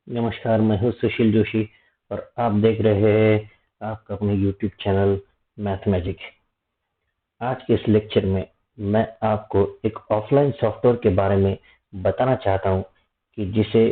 नमस्कार, मैं हूँ सुशील जोशी और आप देख रहे हैं आपका अपने YouTube चैनल मैथ मैजिक। आज के इस लेक्चर में मैं आपको एक ऑफलाइन सॉफ्टवेयर के बारे में बताना चाहता हूँ कि जिसे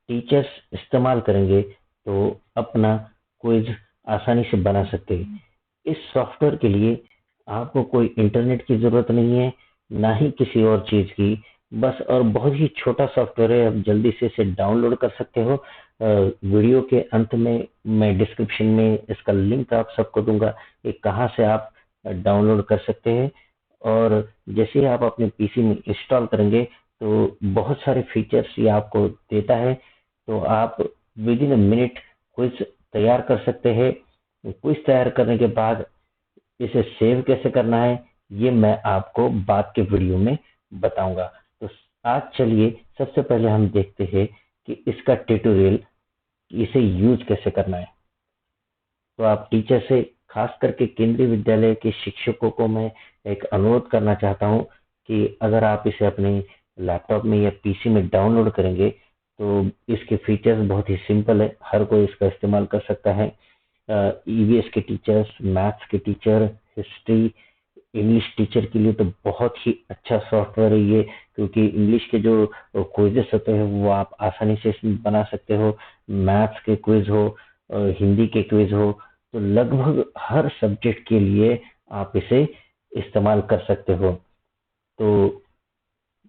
टीचर्स इस्तेमाल करेंगे तो अपना क्विज आसानी से बना सकते हैं। इस सॉफ्टवेयर के लिए आपको कोई इंटरनेट की ज़रूरत नहीं है, ना ही किसी और चीज़ की। बस और बहुत ही छोटा सॉफ्टवेयर है, आप जल्दी से इसे डाउनलोड कर सकते हो। वीडियो के अंत में मैं डिस्क्रिप्शन में इसका लिंक आप सबको दूंगा कि कहाँ से आप डाउनलोड कर सकते हैं। और जैसे ही आप अपने पीसी में इंस्टॉल करेंगे तो बहुत सारे फीचर्स ये आपको देता है, तो आप with in a minute quiz तैयार कर सकते हैं। क्विज तैयार करने के बाद इसे सेव कैसे करना है ये मैं आपको बाद के वीडियो में बताऊंगा। तो आज चलिए सबसे पहले हम देखते हैं कि इसका ट्यूटोरियल इसे यूज कैसे करना है। तो आप टीचर से, खास करके केंद्रीय विद्यालय के शिक्षकों को मैं एक अनुरोध करना चाहता हूँ कि अगर आप इसे अपने लैपटॉप में या पीसी में डाउनलोड करेंगे तो इसके फीचर्स बहुत ही सिंपल है, हर कोई इसका इस्तेमाल कर सकता है। ईवीएस के टीचर्स, मैथ्स के टीचर, हिस्ट्री, इंग्लिश टीचर के लिए तो बहुत ही अच्छा सॉफ्टवेयर है ये, क्योंकि इंग्लिश के जो क्विजेस होते हैं वो आप आसानी से इसमें बना सकते हो। मैथ्स के क्विज हो, हिंदी के क्विज हो, तो लगभग हर सब्जेक्ट के लिए आप इसे इस्तेमाल कर सकते हो। तो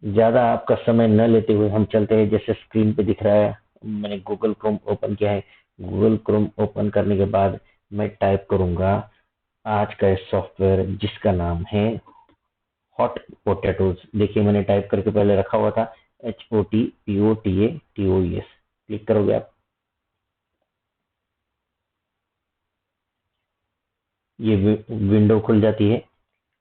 ज़्यादा आपका समय न लेते हुए हम चलते हैं। जैसे स्क्रीन पे दिख रहा है, मैंने गूगल क्रोम ओपन किया है। गूगल क्रोम ओपन करने के बाद मैं टाइप करूंगा आज का सॉफ्टवेयर जिसका नाम है हॉट पोटैटोज। देखिए मैंने टाइप करके पहले रखा हुआ था HOTPOTATOES। क्लिक करोगे आप, ये विंडो खुल जाती है।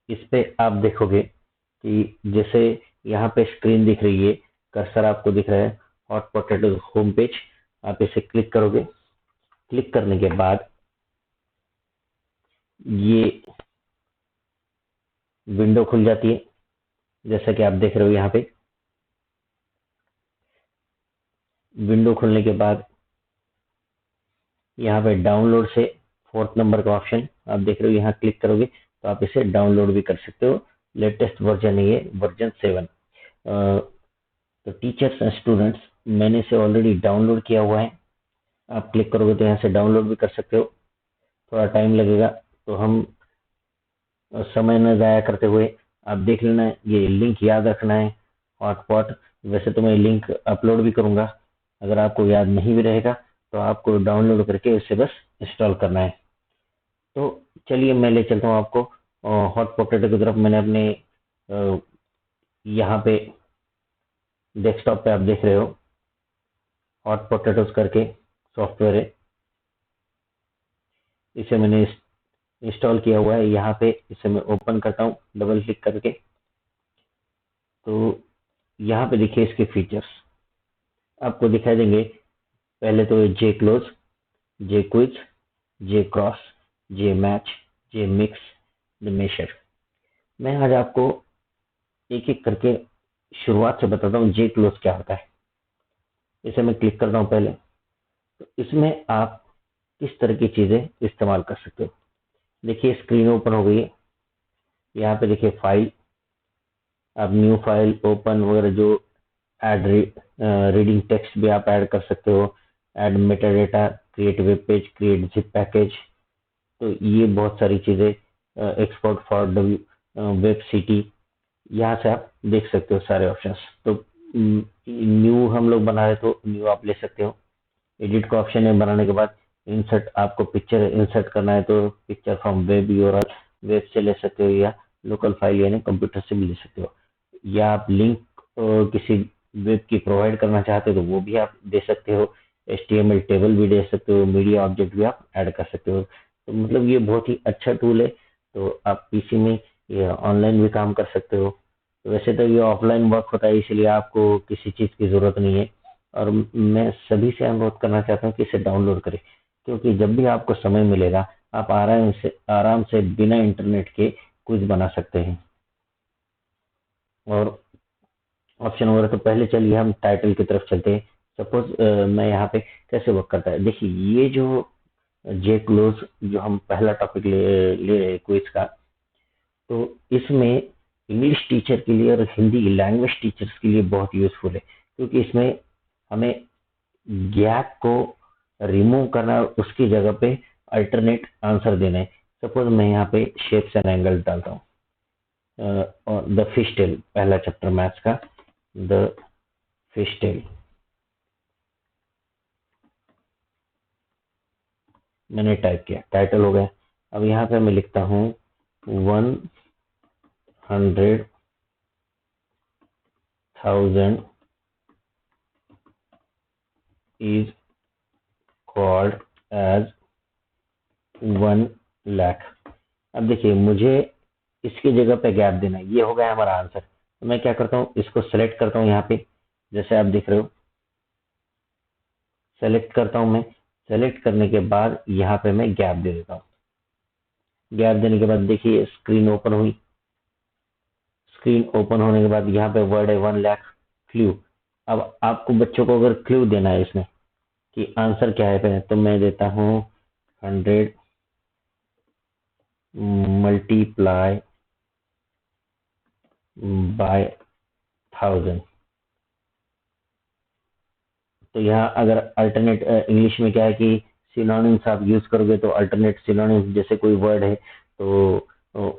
इस पे आप देखोगे कि जैसे यहाँ पे स्क्रीन दिख रही है, कर्सर आपको दिख रहा है हॉट पोटैटोज होम पेज। आप इसे क्लिक करोगे। क्लिक करने के बाद ये विंडो खुल जाती है, जैसा कि आप देख रहे हो। यहाँ पे विंडो खुलने के बाद यहाँ पे डाउनलोड से 4th नंबर का ऑप्शन आप देख रहे हो, यहाँ क्लिक करोगे तो आप इसे डाउनलोड भी कर सकते हो। लेटेस्ट वर्जन है ये, वर्जन 7। तो टीचर्स एंड स्टूडेंट्स, मैंने इसे ऑलरेडी डाउनलोड किया हुआ है। आप क्लिक करोगे तो यहाँ से डाउनलोड भी कर सकते हो। थोड़ा टाइम लगेगा, तो हम समय न ज़ाया करते हुए आप देख लेना, ये लिंक याद रखना है हॉटपॉट। वैसे तो मैं लिंक अपलोड भी करूंगा, अगर आपको याद नहीं भी रहेगा तो आपको डाउनलोड करके इसे बस इंस्टॉल करना है। तो चलिए मैं ले चलता हूँ आपको हॉट पोटैटो की तरफ। मैंने अपने यहाँ पे डेस्कटॉप पे आप देख रहे हो हॉट पोटैटोज करके सॉफ्टवेयर है, इसे मैंने इंस्टॉल किया हुआ है। यहाँ पे इसे मैं ओपन करता हूँ डबल क्लिक करके। तो यहाँ पे देखिए इसके फीचर्स आपको दिखाई देंगे। पहले तो J close, J quiz, J cross, J match, J mix, the measure. मैं आज आपको एक एक करके शुरुआत से बताता हूँ जे क्लोज क्या होता है। इसे मैं क्लिक करता हूँ पहले। तो इसमें आप किस तरह की चीजें इस्तेमाल कर सकते हो। देखिए स्क्रीन ओपन हो गई है। यहाँ पे देखिए फाइल, आप न्यू फाइल ओपन वगैरह, जो ऐड रीडिंग टेक्स्ट भी आप ऐड कर सकते हो। Add Meta data, create web page, create zip package, तो ये बहुत सारी चीजें। एक्सपोर्ट फॉर वेब सिटी, यहाँ से आप देख सकते हो सारे ऑप्शंस। तो न्यू हम लोग बना रहे तो न्यू आप ले सकते हो। एडिट का ऑप्शन है बनाने के बाद। इंसर्ट, आपको पिक्चर इंसर्ट करना है तो picture from web URL, web से ले सकते हो, या लोकल फाइल यानी कंप्यूटर से भी ले सकते हो। या आप लिंक किसी वेब की प्रोवाइड करना चाहते हो तो वो भी आप दे सकते हो। HTML टेबल भी दे सकते हो, मीडिया ऑब्जेक्ट भी आप ऐड कर सकते हो। तो मतलब ये बहुत ही अच्छा टूल है। तो आप पीसी में ये ऑनलाइन भी काम कर सकते हो। तो वैसे तो ये ऑफलाइन वर्क होता है, इसलिए आपको किसी चीज़ की ज़रूरत नहीं है। और मैं सभी से अनुरोध करना चाहता हूँ कि इसे डाउनलोड करें, क्योंकि जब भी आपको समय मिलेगा आप आराम से बिना इंटरनेट के क्विज बना सकते हैं। और ऑप्शन वगैरह तो पहले चलिए हम टाइटल की तरफ चलते हैं। सपोज मैं यहाँ पे कैसे वर्क करता है, देखिए ये जो जे क्लोज जो हम पहला टॉपिक ले रहे क्विज का, तो इसमें इंग्लिश टीचर के लिए और हिंदी लैंग्वेज टीचर्स के लिए बहुत यूजफुल है, क्योंकि इसमें हमें गैप को रिमूव करना है और उसकी जगह पे अल्टरनेट आंसर देना है। सपोज मैं यहाँ पे शेप्स एंड एंगल्स डालता हूँ, और द फिश टेल, पहला चैप्टर मैथ्स का, द फिश टेल मैंने टाइप किया, टाइटल हो गया। अब यहाँ पे मैं लिखता हूँ 100,000 is called as 1 लाख। अब देखिए मुझे इसकी जगह पे गैप देना है, ये हो गया हमारा आंसर। तो मैं क्या करता हूँ, इसको सेलेक्ट करता हूँ यहाँ पे, जैसे आप दिख रहे हो, सेलेक्ट करता हूँ मैं। सेलेक्ट करने के बाद यहाँ पे मैं गैप दे देता हूँ। गैप देने के बाद देखिए स्क्रीन ओपन हुई। स्क्रीन ओपन होने के बाद यहाँ पे वर्ड है 1 लाख क्लू। अब आपको बच्चों को अगर क्लू देना है इसमें कि आंसर क्या है, तो मैं देता हूँ 100 मल्टीप्लाई बाय 1000। तो यहाँ अगर अल्टरनेट इंग्लिश में क्या है कि सिनोनिम्स आप यूज करोगे, तो अल्टरनेट सिनोनिम्स, जैसे कोई वर्ड है तो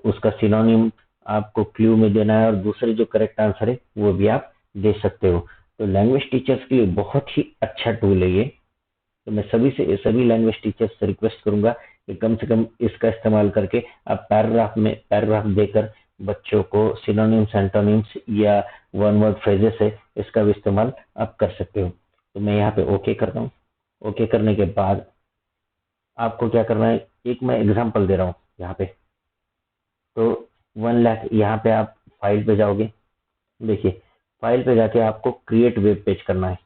उसका सिनोनिम आपको क्लू में देना है, और दूसरे जो करेक्ट आंसर है वो भी आप दे सकते हो। तो लैंग्वेज टीचर्स के लिए बहुत ही अच्छा टूल है ये। तो मैं सभी लैंग्वेज टीचर्स से रिक्वेस्ट करूंगा कि कम से कम इसका इस्तेमाल करके आप पैराग्राफ देकर बच्चों को सिनोनिम्स, एंटोनिम्स या वन वर्ड फ्रेजेस है, इसका भी इस्तेमाल आप कर सकते हो। तो मैं यहाँ पे ओके करता हूँ। ओके करने के बाद आपको क्या करना है, एक मैं एग्जांपल दे रहा हूँ यहाँ पे। तो 1 लाख, यहाँ पे आप फाइल पे जाओगे। देखिए फाइल पे जाके आपको क्रिएट वेब पेज करना है,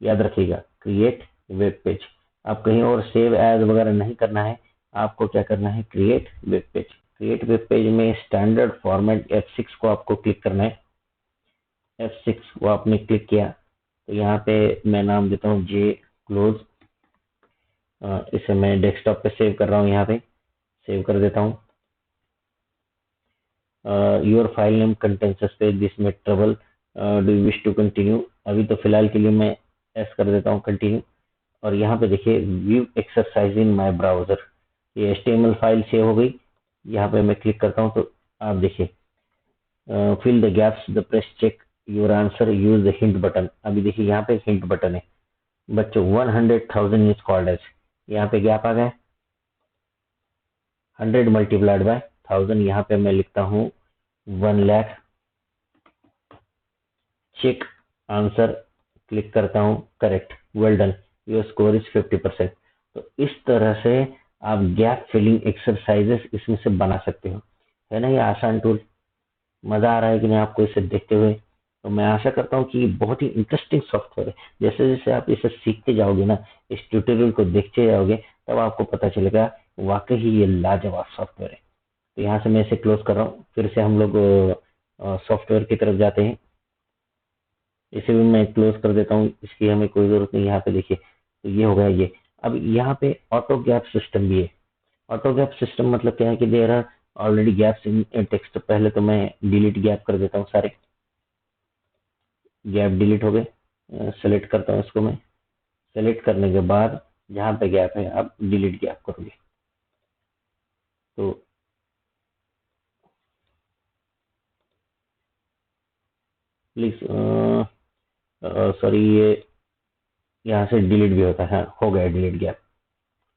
याद रखिएगा, क्रिएट वेब पेज। आप कहीं और सेव एज वगैरह नहीं करना है, आपको क्या करना है, create web page. Create web page में स्टैंडर्ड फॉर्मेट F6 को आपको क्लिक करना है। F6 वो आपने क्लिक किया, तो यहाँ पे मैं नाम देता हूँ जे क्लोज। इसे मैं डेस्कटॉप पे सेव कर रहा हूँ, यहाँ पे सेव कर देता हूँ। Your file name contains space this may trouble, do you wish to continue. अभी तो फिलहाल के लिए मैं एस कर देता हूँ, कंटिन्यू। और यहाँ पे देखिए view exercise in my browser, ये HTML फाइल सेव हो गई। यहाँ पे मैं क्लिक करता हूँ तो आप देखिए fill the gaps, the press check your answer, use the hint button. अभी देखिए यहाँ पे हिंट बटन है बच्चों, 100,000 इज कॉल्ड एज, यहाँ पे गैप आ गया। 100 मल्टीप्लाइड बाय 1000, यहाँ पे मैं लिखता हूँ 1 लाख। चेक आंसर, क्लिक करता हूँ, correct, well done, your score is 50%। तो इस तरह से आप गैप फिलिंग एक्सरसाइजेस इसमें से बना सकते हो। है ना ये आसान टूल? मजा आ रहा है कि नहीं आपको इसे देखते हुए? तो मैं आशा करता हूँ कि ये बहुत ही इंटरेस्टिंग सॉफ्टवेयर है। जैसे जैसे आप इसे सीखते जाओगे ना, इस ट्यूटोरियल को देखते जाओगे, तब आपको पता चलेगा वाकई ही ये लाजवाब सॉफ्टवेयर है। तो यहाँ से मैं इसे क्लोज कर रहा हूँ, फिर से हम लोग सॉफ्टवेयर की तरफ जाते हैं। इसे भी मैं क्लोज कर देता हूँ, इसकी हमें कोई जरूरत नहीं। यहाँ पे देखिए, तो ये हो गया ये। अब यहाँ पे ऑटो गैप सिस्टम भी है। ऑटो गैप सिस्टम मतलब क्या है कि there are already gaps in text. पहले तो मैं डिलीट गैप कर देता हूँ, सारे गैप डिलीट हो गए। सेलेक्ट करता हूँ इसको मैं। सेलेक्ट करने के बाद जहाँ पे गैप है आप डिलीट गैप करोगे। तो प्लीज, सॉरी, ये यहाँ से डिलीट भी होता है। हाँ, हो गया delete gap.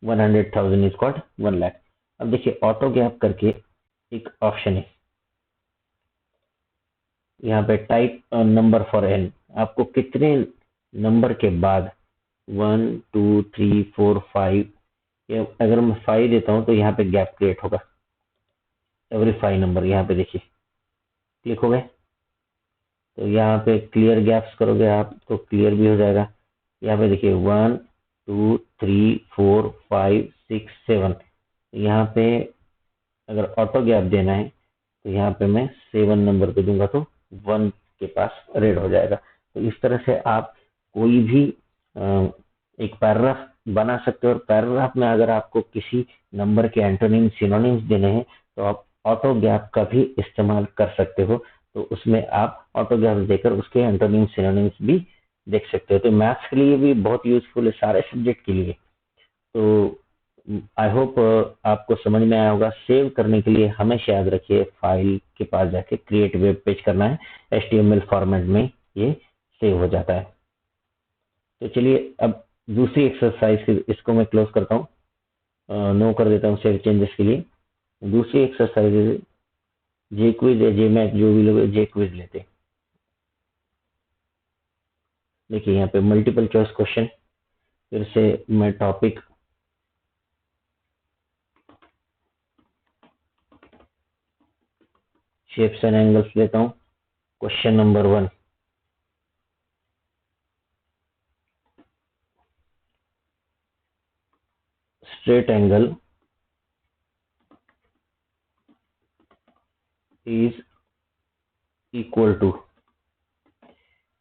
100,000 is called 1 lakh. अब देखिए ऑटो गैप करके एक ऑप्शन है यहाँ पे, टाइप नंबर फॉर एन। आपको कितने नंबर के बाद 1 2 3 4 5, अगर मैं 5 देता हूँ तो यहाँ पे गैप क्रिएट होगा एवरी 5 नंबर। यहाँ पे देखिए क्लिक हो गए। तो यहाँ पे क्लियर गैप्स करोगे आप तो क्लियर भी हो जाएगा। यहाँ पे देखिए 1 2 3 4 5 6 7। यहाँ पे अगर ऑटो गैप देना है तो यहाँ पे मैं 7 नंबर पे दूंगा तो 1 के पास रेड हो जाएगा। तो इस तरह से आप कोई भी एक पैराग्राफ बना सकते हो, और पैराग्राफ में अगर आपको किसी नंबर के एंटोनिम सिनोनिम्स देने हैं तो आप ऑटो गैप का भी इस्तेमाल कर सकते हो। तो उसमें आप ऑटो गैप देकर उसके एंटोनिम सिनोनिम्स भी देख सकते हो। तो मैथ्स के लिए भी बहुत यूजफुल है, सारे सब्जेक्ट के लिए। तो आई होप आपको समझ में आया होगा। सेव करने के लिए हमेशा याद रखिए, फाइल के पास जाके क्रिएट वेब पेज करना है, HTML फॉर्मेट में ये सेव हो जाता है। तो चलिए अब दूसरी एक्सरसाइज, इसको मैं क्लोज करता हूँ, नो कर देता हूँ सेव चेंजेस के लिए। दूसरी एक्सरसाइज जे क्विज या जे मैथ, जो भी लोग जे क्विज लेते हैं। देखिए यहाँ पे मल्टीपल चॉइस क्वेश्चन, फिर से मैं टॉपिक शेप्स एंड एंगल्स लेता हूँ। Question number 1, straight angle is equal to,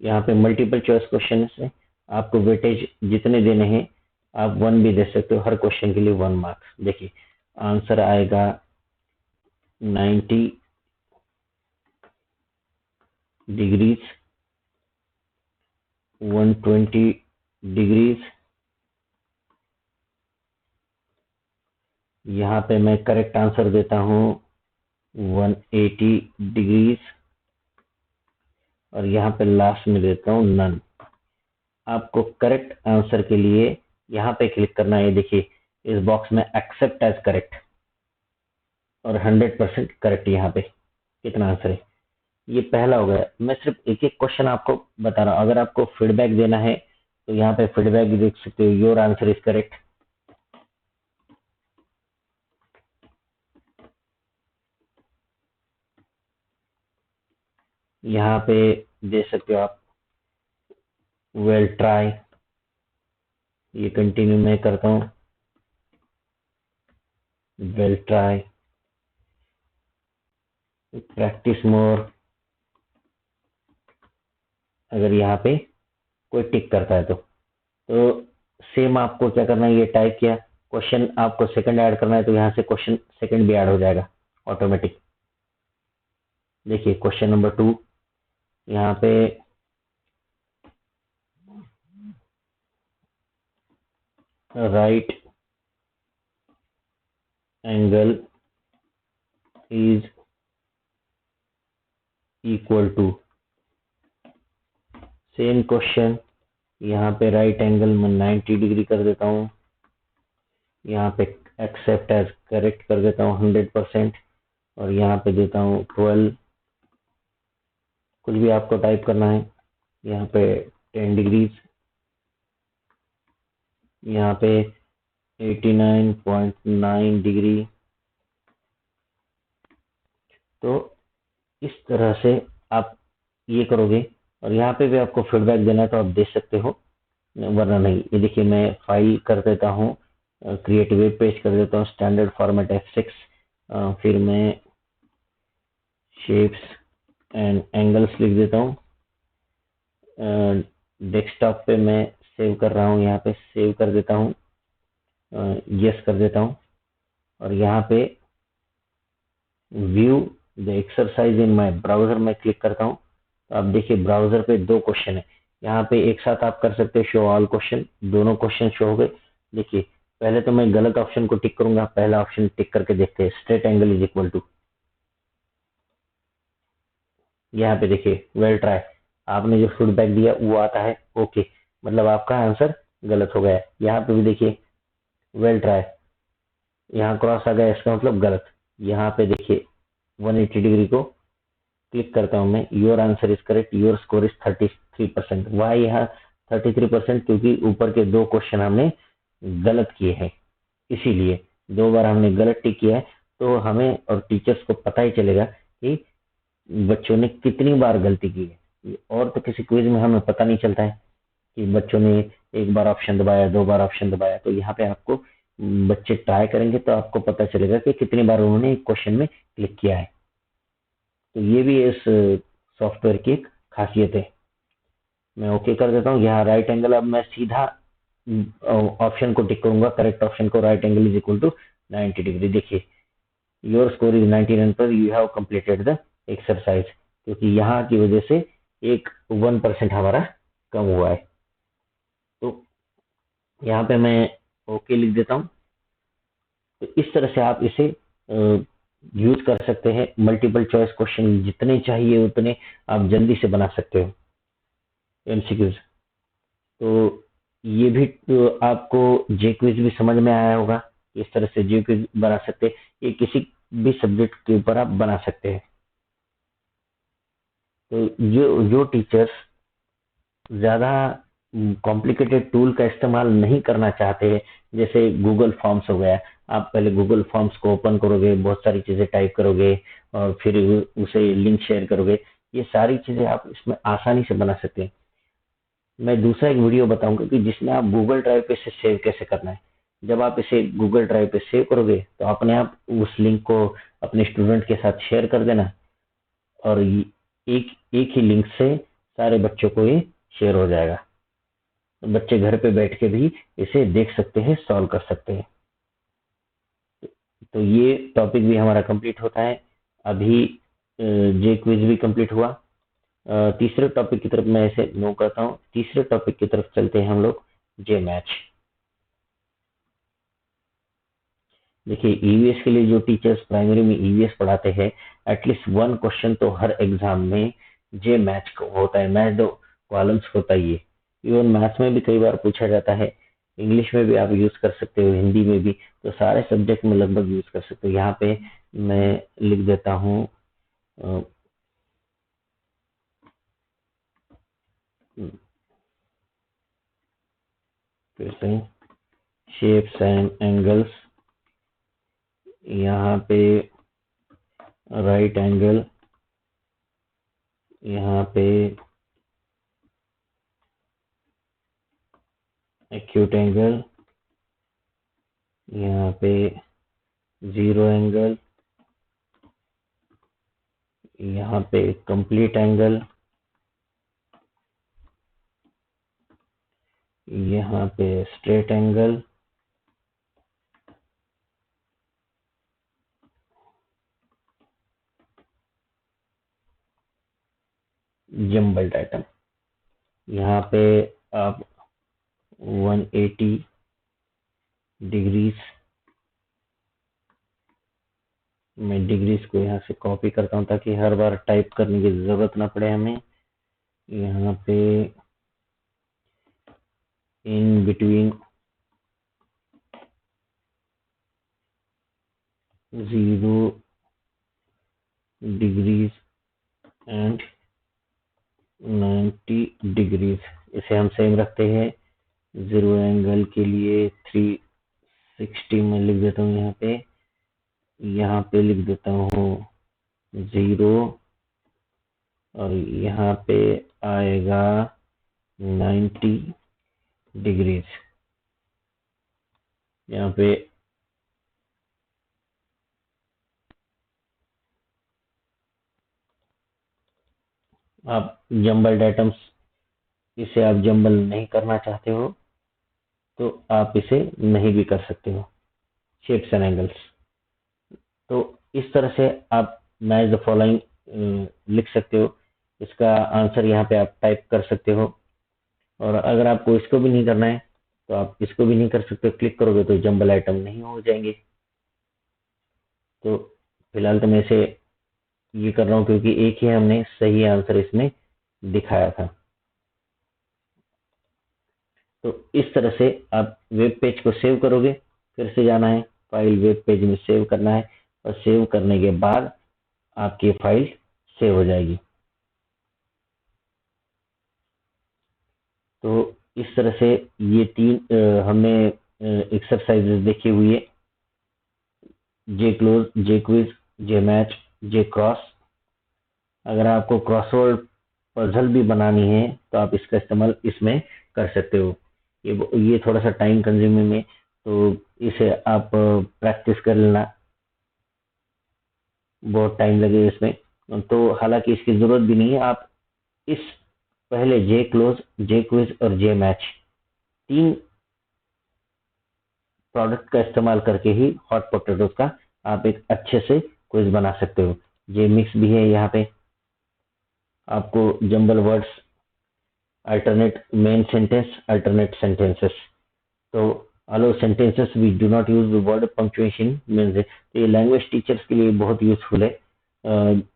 यहाँ पे मल्टीपल चॉइस क्वेश्चन है, आपको वेटेज जितने देने हैं आप 1 भी दे सकते हो, हर क्वेश्चन के लिए 1 मार्क्स। देखिए आंसर आएगा 90 डिग्रीज, 120 डिग्रीज। यहाँ पे मैं करेक्ट आंसर देता हूँ 180 डिग्रीज, और यहाँ पे लास्ट में देता हूँ नन। आपको करेक्ट आंसर के लिए यहाँ पे क्लिक करना है। देखिए इस बॉक्स में एक्सेप्ट एज करेक्ट, और 100% करेक्ट। यहाँ पे कितना आंसर है, ये पहला हो गया। मैं सिर्फ एक एक क्वेश्चन आपको बता रहा हूँ। अगर आपको फीडबैक देना है तो यहाँ पे फीडबैक भी देख सकते हो, योर आंसर इज करेक्ट। यहाँ पे दे सकते हो आप वेल ट्राई, ये कंटिन्यू मैं करता हूँ, वेल ट्राई, प्रैक्टिस मोर। अगर यहाँ पे कोई टिक करता है तो सेम आपको क्या करना है, ये टाइप किया, क्वेश्चन आपको सेकंड ऐड करना है तो यहाँ से क्वेश्चन सेकंड भी ऐड हो जाएगा ऑटोमेटिक। देखिए क्वेश्चन नंबर 2, यहाँ पे right angle is equal to, same question, यहाँ पे राइट एंगल में 90 डिग्री कर देता हूँ, यहाँ पे एक्सेप्ट एज करेक्ट कर देता हूँ 100%, और यहाँ पे देता हूँ 12, कुछ भी आपको टाइप करना है। यहाँ पे 10 डिग्रीज, यहाँ पे 89.9 डिग्री। तो इस तरह से आप ये करोगे, और यहाँ पे भी आपको फीडबैक देना है तो आप दे सकते हो, वरना नहीं। ये देखिए मैं फाइल कर देता हूँ, क्रिएट वेब पेज कर देता हूँ, स्टैंडर्ड फॉर्मेट F6, फिर मैं शेप्स एंड एंगल्स लिख देता हूँ। डेस्कटॉप पे मैं सेव कर रहा हूँ, यहाँ पे सेव कर देता हूँ, यस कर देता हूँ, और यहाँ पे view the exercise in my browser में क्लिक करता हूँ। तो आप देखिए ब्राउजर पे 2 क्वेश्चन है, यहाँ पे एक साथ आप कर सकते हो शो ऑल क्वेश्चन, दोनों क्वेश्चन शो हो गए। देखिए पहले तो मैं गलत ऑप्शन को टिक करूंगा, पहला ऑप्शन टिक करके देखते हैं, straight angle is equal to. यहाँ पे देखिए वेल ट्राई, आपने जो फीडबैक दिया वो आता है ओके, मतलब आपका आंसर गलत हो गया। यहाँ पे भी देखिए वेल ट्राई, यहाँ क्रॉस आ गया, इसका मतलब गलत। यहाँ पे देखिए 180 डिग्री को क्लिक करता हूँ मैं, your answer is correct, your score is 33%। Why यहाँ 33%, क्योंकि ऊपर के 2 क्वेश्चन हमने गलत किए हैं, इसीलिए 2 बार हमने गलत टिक किया है। तो हमें और टीचर्स को पता ही चलेगा कि बच्चों ने कितनी बार गलती की है। और तो किसी क्विज में हमें पता नहीं चलता है कि बच्चों ने 1 बार ऑप्शन दबाया, 2 बार ऑप्शन दबाया। तो यहाँ पे आपको बच्चे ट्राई करेंगे तो आपको पता चलेगा कि कितनी बार उन्होंने एक क्वेश्चन में क्लिक किया है। तो ये भी इस सॉफ्टवेयर की एक खासियत है। मैं ओके कर देता हूँ। यहाँ राइट एंगल, अब मैं सीधा ऑप्शन को टिक करूंगा, करेक्ट ऑप्शन को, right angle is equal to 90 degree. देखिए योर स्कोर इज 99 पर, you have completed the exercise, क्योंकि यहाँ की वजह से एक 1% हमारा कम हुआ है। तो यहाँ पे मैं ओके लिख देता हूँ। तो इस तरह से आप इसे यूज कर सकते हैं। मल्टीपल चॉइस क्वेश्चन जितने चाहिए उतने आप जल्दी से बना सकते हो एमसीक्यूज। तो ये भी तो आपको जे क्विज भी समझ में आया होगा, इस तरह से जे क्विज बना सकते हैं। ये किसी भी सब्जेक्ट के ऊपर आप बना सकते हैं। तो जो टीचर्स ज़्यादा कॉम्प्लिकेटेड टूल का इस्तेमाल नहीं करना चाहते हैं, जैसे गूगल फॉर्म्स हो गया, आप पहले गूगल फॉर्म्स को ओपन करोगे, बहुत सारी चीज़ें टाइप करोगे और फिर उसे लिंक शेयर करोगे, ये सारी चीज़ें आप इसमें आसानी से बना सकते हैं। मैं दूसरा एक वीडियो बताऊंगा कि जिसमें आप गूगल ड्राइव पे इसे सेव कैसे करना है। जब आप इसे गूगल ड्राइव पे सेव करोगे तो अपने आप उस लिंक को अपने स्टूडेंट के साथ शेयर कर देना, और एक एक ही लिंक से सारे बच्चों को ये शेयर हो जाएगा। बच्चे घर पे बैठ के भी इसे देख सकते हैं, सॉल्व कर सकते हैं। तो ये टॉपिक भी हमारा कंप्लीट होता है। अभी जे क्विज भी कंप्लीट हुआ। तीसरे टॉपिक की तरफ मैं इसे नो करता हूँ। तीसरे टॉपिक की तरफ चलते हैं हम लोग, जे मैच। देखिए ईवीएस के लिए जो टीचर्स प्राइमरी में ईवीएस पढ़ाते हैं, एटलीस्ट वन क्वेश्चन तो हर एग्जाम में जे मैच होता है, मैच दो कॉलम्स होता ही है। इवन मैथ्स में भी कई बार पूछा जाता है, इंग्लिश में भी आप यूज कर सकते हो, हिंदी में भी, तो सारे सब्जेक्ट में लगभग यूज कर सकते हो। यहाँ पे मैं लिख देता हूँ फिर से शेप्स एंड एंगल्स, यहाँ पे राइट एंगल, यहाँ पे एक्यूट एंगल, यहाँ पे जीरो एंगल, यहाँ पे कंप्लीट एंगल, यहाँ पे स्ट्रेट एंगल, जम्बल डायटम। यहाँ पे आप 180 डिग्रीज, मैं डिग्रीज को यहाँ से कॉपी करता हूँ ताकि हर बार टाइप करने की जरूरत ना पड़े हमें। यहाँ पे in between 0 degrees and 90 degrees, इसे हम सेम रखते हैं। जीरो एंगल के लिए 360 में लिख देता हूँ। यहाँ पे लिख देता हूँ 0, और यहाँ पे आएगा 90 डिग्रीज। यहाँ पे आप जंबल डायटम्स, इसे आप जंबल नहीं करना चाहते हो तो आप इसे नहीं भी कर सकते हो, शेप्स एंड एंगल्स। तो इस तरह से आप मैच द फॉलोइंग लिख सकते हो। इसका आंसर यहाँ पे आप टाइप कर सकते हो, और अगर आपको इसको भी नहीं करना है तो आप इसको भी नहीं कर सकते। क्लिक करोगे तो जंबल आइटम नहीं हो जाएंगे। तो फिलहाल तो मैं इसे ये कर रहा हूँ क्योंकि एक ही हमने सही आंसर इसमें दिखाया था। तो इस तरह से आप वेब पेज को सेव करोगे, फिर से जाना है फाइल, वेब पेज में सेव करना है, और सेव करने के बाद आपकी फाइल सेव हो जाएगी। तो इस तरह से ये तीन हमने एक्सरसाइजेस देखी हुई है, जे क्लोज, जे क्विज, जे मैच, जे क्रॉस। अगर आपको क्रॉसवर्ड पजल भी बनानी है तो आप इसका इस्तेमाल इसमें कर सकते हो। ये थोड़ा सा टाइम कंज्यूमिंग है, तो इसे आप प्रैक्टिस कर लेना, बहुत टाइम लगेगा इसमें। तो हालांकि इसकी जरूरत भी नहीं है, आप इस पहले जे क्लोज, जे क्विज और जे मैच, 3 प्रोडक्ट का इस्तेमाल करके ही हॉट पोटैटोज का आप एक अच्छे से क्विज बना सकते हो। जे मिक्स भी है यहाँ पे, आपको jumble words, alternate main sentence, alternate sentences. तो allow sentences we do not use the word punctuation means ये लैंग्वेज टीचर्स के लिए बहुत यूजफुल है।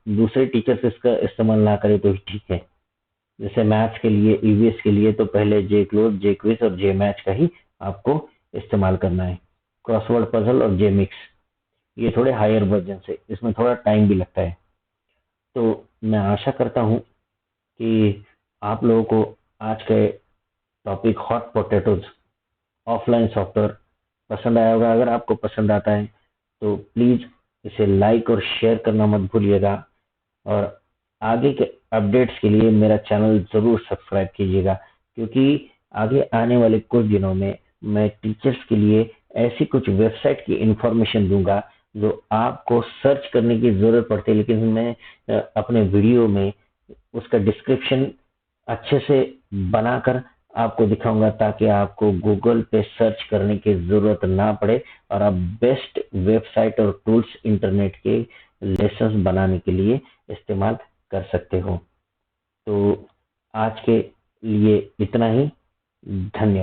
दूसरे टीचर्स इसका इस्तेमाल ना करें तो ठीक है। जैसे मैथ्स के लिए, ईवीएस के लिए तो पहले जे क्लोज, जे क्विज और जे मैच का ही आपको इस्तेमाल करना है। क्रॉसवर्ड पजल और जे मिक्स ये थोड़े हायर वर्जन से, इसमें थोड़ा टाइम भी लगता है। तो मैं आशा करता हूँ कि आप लोगों को आज के topic hot potatoes offline software पसंद आया होगा। अगर आपको पसंद आता है तो प्लीज़ इसे लाइक और शेयर करना मत भूलिएगा, और आगे के अपडेट्स के लिए मेरा चैनल ज़रूर सब्सक्राइब कीजिएगा, क्योंकि आगे आने वाले कुछ दिनों में मैं टीचर्स के लिए ऐसी कुछ वेबसाइट की इंफॉर्मेशन दूंगा जो आपको सर्च करने की ज़रूरत पड़ती है, लेकिन मैं अपने वीडियो में उसका डिस्क्रिप्शन अच्छे से बनाकर आपको दिखाऊंगा, ताकि आपको गूगल पे सर्च करने की ज़रूरत ना पड़े और आप बेस्ट वेबसाइट और टूल्स इंटरनेट के लेसन्स बनाने के लिए इस्तेमाल कर सकते हो। तो आज के लिए इतना ही। धन्यवाद।